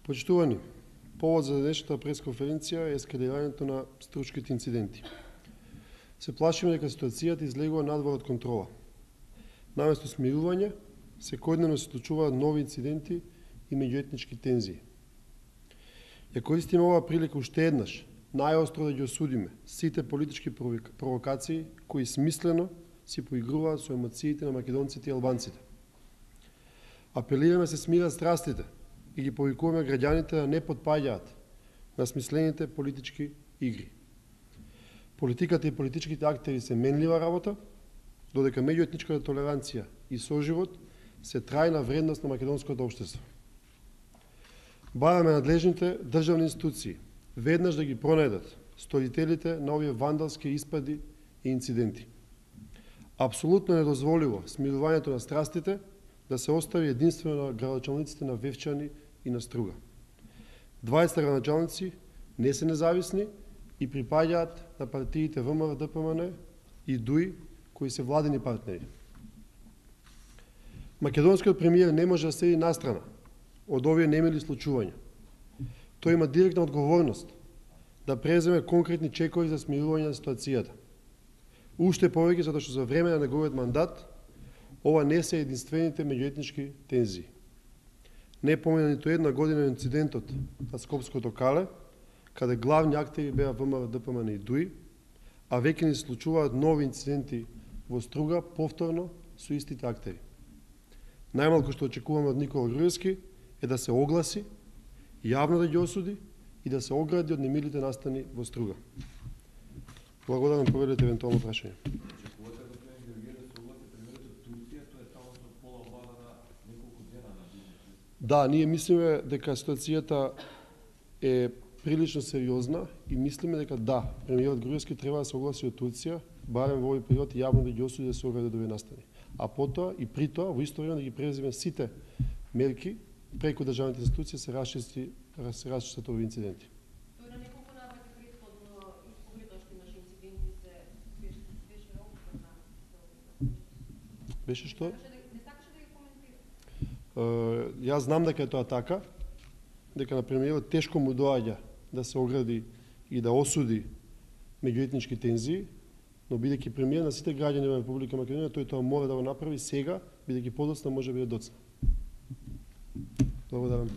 Почитувани, повод за денешната пресконференција е ескалирањето на стручките инциденти. Се плашиме дека ситуацијата излегува надвор од контрола. Наместо смирување, секојдневно се случуваат нови инциденти и меѓуетнички тензии. Ја користиме оваа прилика уште еднаш, најостро да ги осудиме сите политички провокации кои смислено си поигруваат со емоциите на македонците и албанците. Апелираме се смират страстите и ги повикуваме граѓаните да не потпаѓаат на смислените политички игри. Политиката и политичките актери се менлива работа, додека меѓуетничката толеранција и соживот се трајна вредност на македонското општество. Бараме надлежните државни институции веднаш да ги пронајдат сторителите на овие вандалски испади и инциденти. Апсолутно недозволиво смирувањето на страстите да се остави единствено на градоначалниците на Вевчани и на Струга. 20 градоначалници не се независни и припаѓаат на партиите ВМРО, ДПМН и ДУИ, кои се владени партнери. Македонскиот премиер не може да седи настрана од овие немили случувања. Тој има директна одговорност да преземе конкретни чекови за смирување на ситуацијата. Уште повеќе затоа што за време на неговиот мандат ова не се единствените меѓуетнички тензии. Не помина ниту една година инцидентот на Скопското кале, каде главни актери беа ВМРО, ДПМН и ДУИ, а веќе ни случуваат нови инциденти во Струга повторно со истите актери. Најмалку што очекуваме од Никола Груевски е да се огласи, јавно да ги осуди и да се огради од немилите настани во Струга. Благодарам, поведете евентуално прашање. Да, ние мислиме дека ситуацијата е прилично сериозна и мислиме дека да, премиерот Груевски треба да се огласи од Турција, барем во овој период јавно да ги осуди да се огради од овие настани. А потоа и при тоа во исто време да ги преземе сите мерки преку државните институции се расчистат овие инциденти. Тој на неколку наврати претходно исповеда што имаше инциденти беше окупен на Беше што? Не сакаше да ги коментира. Јас знам дека е тоа така, дека на премиерот тешко му доаѓа да се огради и да осуди меѓуетнички тензии, но бидејќи премиер на сите граѓани на Република Македонија, тој тоа мора да го направи сега, бидејќи подоцна може би е доцна. Благодарам.